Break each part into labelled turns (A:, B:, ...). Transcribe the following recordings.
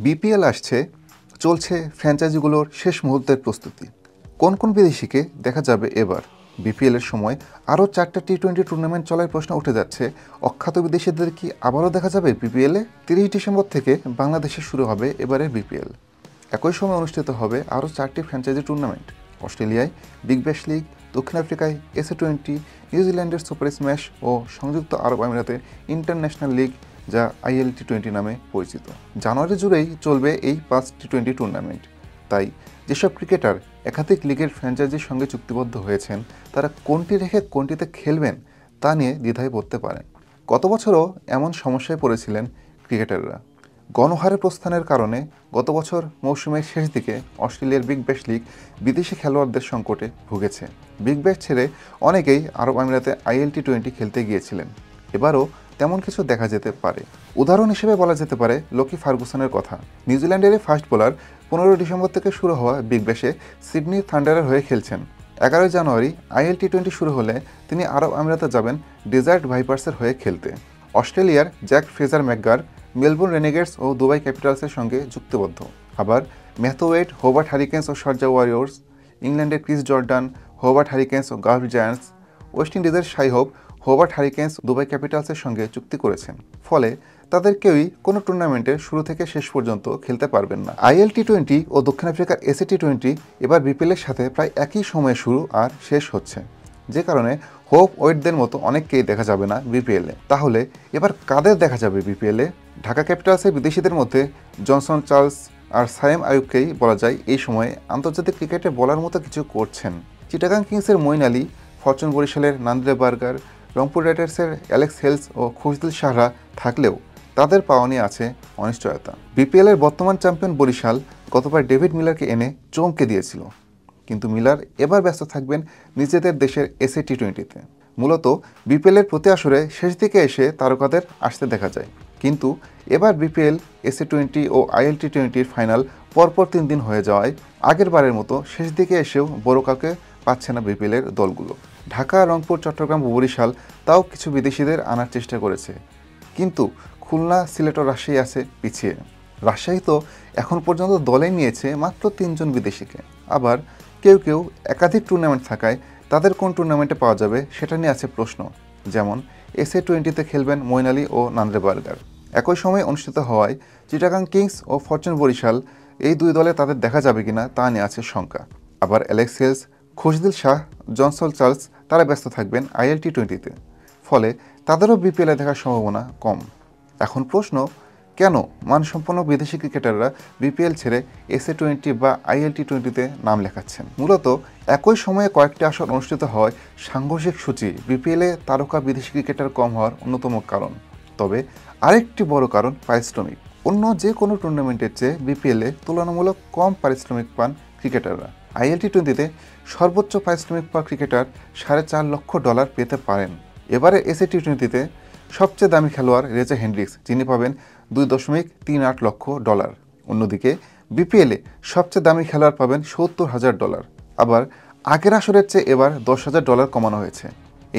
A: BPL আসছে, চলছে ফ্র্যাঞ্চাইজিগুলোর শেষ মুহূর্তের প্রস্তুতি। কোন কোন বিদেশিকে দেখা যাবে এবার? বিপিএলের সময় আরও 4টা টি-20 টুর্নামেন্ট চলার প্রশ্ন উঠে যাচ্ছে। অখ্যাত বিদেশিদের কি আবারও দেখা যাবে বিপিএলে? 30 ডিসেম্বর থেকে বাংলাদেশে শুরু হবে এবারের বিপিএল। একই সময় অনুষ্ঠিত হবে আরও 4টি ফ্র্যাঞ্চাইজি টুর্নামেন্ট। অস্ট্রেলিয়ায় বিগ ব্যাশ লিগ, দক্ষিণ আফ্রিকায় এসএ-20, নিউজিল্যান্ডের সুপার স্ম্যাশ ও সংযুক্ত আরব আমিরাতে ইন্টারন্যাশনাল লিগ, যা আইএল টি-20 নামে পরিচিত। জানুয়ারি জুড়েই চলবে এই 5 টি-20 টুর্নামেন্ট। তাই যেসব ক্রিকেটার একাধিক লিগের ফ্র্যাঞ্চাইজির সঙ্গে চুক্তিবদ্ধ হয়েছেন, তারা কোনটি রেখে কোনটিতে খেলবেন তা নিয়ে দ্বিধায় পড়তে পারেন। গত বছরও এমন সমস্যায় পড়েছিলেন ক্রিকেটাররা। গণহারে প্রস্থানের কারণে গত বছর মৌসুমের শেষ দিকে অস্ট্রেলিয়ার বিগ ব্যাশ লিগ বিদেশি খেলোয়াড়দের সংকটে ভুগেছে। বিগ ব্যাশ ছেড়ে অনেকেই আরব আমিরাতে আইএল টি-20 খেলতে গিয়েছিলেন। এবারও তেমন কিছু দেখা যেতে পারে। উদাহরণ হিসেবে বলা যেতে পারে লোকি ফার্গুসনের কথা। নিউজিল্যান্ডের ফাস্ট বোলার 15 ডিসেম্বর থেকে শুরু হওয়া বিগ ব্যাশে সিডনি থান্ডারের হয়ে খেলছেন। 11 জানুয়ারি আইএল টি-20 শুরু হলে তিনি আরব আমিরাতে যাবেন ডেজার্ট ভাইপার্সের হয়ে খেলতে। অস্ট্রেলিয়ার Jake Fraser McGurk Melbourne Renegades ও দুবাই ক্যাপিটালসের সঙ্গে চুক্তিবদ্ধ। আবার ম্যাথু ওয়েড হোবার্ট হারিকেন্স ও শারজা ওয়ারিয়র্স, ইংল্যান্ডের ক্রিস জর্ডান হোবার্ট হারিকেন্স ও গালফ জায়ান্টস, ওয়েস্ট ইন্ডিজের Shai Hope Hobart Hurricanes Dubai ক্যাপিটালসের সঙ্গে চুক্তি করেছেন। ফলে তাদের কেউই কোনো টুর্নামেন্টের শুরু থেকে শেষ পর্যন্ত খেলতে পারবেন না। আইএল টি-20 ও দক্ষিণ আফ্রিকার এসএ-20 এবার বিপিএলের সাথে প্রায় একই সময়ে শুরু আর শেষ হচ্ছে, যে কারণে হোপ ওয়েটদের মতো অনেককেই দেখা যাবে না বিপিএলে। তাহলে এবার কাদের দেখা যাবে বিপিএলে? ঢাকা ক্যাপিটালসের বিদেশিদের মধ্যে জনসন চার্লস আর সায়েম আয়ুবকেই বলা যায় এই সময়ে আন্তর্জাতিক ক্রিকেটে বলার মতো কিছু করছেন। চিটাগাং কিংসের মঈন আলী, ফরচুন বরিশালের নান্দ্রে বার্গার, রংপুর রাইডার্সের অ্যালেক্স হেলস ও খুশদিল শাহরা থাকলেও তাদের পাওয়া নিয়ে আছে অনিশ্চয়তা। বিপিএলের বর্তমান চ্যাম্পিয়ন বরিশাল গতবার ডেভিড মিলারকে এনে চমকে দিয়েছিল, কিন্তু মিলার এবার ব্যস্ত থাকবেন নিজেদের দেশের এসএ টি-20-তে। মূলত বিপিএলের প্রতি আসরে শেষ দিকে এসে তারকাদের আসতে দেখা যায়, কিন্তু এবার বিপিএল, এসএ-20 ও আইএল টি-20-র ফাইনাল পরপর 3 দিন হয়ে যাওয়ায় আগের বারের মতো শেষ দিকে এসেও বড় কাউকে পাচ্ছে না বিপিএলের দলগুলো। ঢাকা, রংপুর, চট্টগ্রাম ও বরিশাল তাও কিছু বিদেশিদের আনার চেষ্টা করেছে, কিন্তু খুলনা, সিলেট ও রাজশাহী আছে পিছিয়ে। রাজশাহী তো এখন পর্যন্ত দলে নিয়েছে মাত্র 3 জন বিদেশিকে। আবার কেউ কেউ একাধিক টুর্নামেন্ট থাকায় তাদের কোন টুর্নামেন্টে পাওয়া যাবে সেটা নিয়ে আছে প্রশ্ন। যেমন এসএ-20-তে খেলবেন মঈন আলী ও নান্দ্রে বার্গার। একই সময়ে অনুষ্ঠিত হওয়ায় চিটাগাং কিংস ও ফরচুন বরিশাল এই দুই দলে তাদের দেখা যাবে কিনা তা নিয়ে আছে শঙ্কা। আবার Alex Hales, Khushdil Shah, Johnson Charles তারা ব্যস্ত থাকবেন আইএল টি-20-তে। ফলে তাদেরও বিপিএলে দেখার সম্ভাবনা কম। এখন প্রশ্ন, কেন মানসম্পন্ন বিদেশি ক্রিকেটাররা বিপিএল ছেড়ে এসএ-20 বা আইএল টি-20-তে নাম লেখাচ্ছেন? মূলত একই সময়ে কয়েকটি আসর অনুষ্ঠিত হওয়ায় সাংঘর্ষিক সূচি বিপিএলে তারকা বিদেশি ক্রিকেটার কম হওয়ার অন্যতম কারণ। তবে আরেকটি বড় কারণ পারিশ্রমিক। অন্য যে কোনো টুর্নামেন্টের চেয়ে বিপিএলে তুলনামূলক কম পারিশ্রমিক পান ক্রিকেটাররা। আইএল টি-20-তে সর্বোচ্চ পারিশ্রমিক পাওয়া ক্রিকেটার $4.5 লক্ষ পেতে পারেন। এবারে এসএ টি-20-তে সবচেয়ে দামি খেলোয়াড় রেজা হেন্ড্রিক্স, যিনি পাবেন $2.38 লক্ষ। অন্যদিকে বিপিএলে সবচেয়ে দামি খেলোয়াড় পাবেন $70,000। আবার আগের আসরের চেয়ে এবার $10,000 কমানো হয়েছে।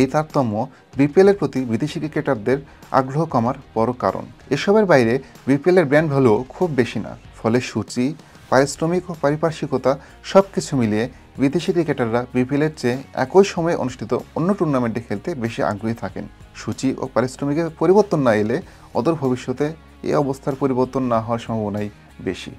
A: এই তারতম্য বিপিএলের প্রতি বিদেশি ক্রিকেটারদের আগ্রহ কমার বড় কারণ। এসবের বাইরে বিপিএলের ব্র্যান্ড ভ্যালুও খুব বেশি না। ফলে সূচি, পারিশ্রমিক ও পারিপার্শ্বিকতা সব কিছু মিলিয়ে বিদেশি ক্রিকেটাররা বিপিএলের চেয়ে একই সময়ে অনুষ্ঠিত অন্য টুর্নামেন্টে খেলতে বেশি আগ্রহী থাকেন। সূচি ও পারিশ্রমিকের পরিবর্তন না এলে অদূর ভবিষ্যতে এই অবস্থার পরিবর্তন না হওয়ার সম্ভাবনাই বেশি।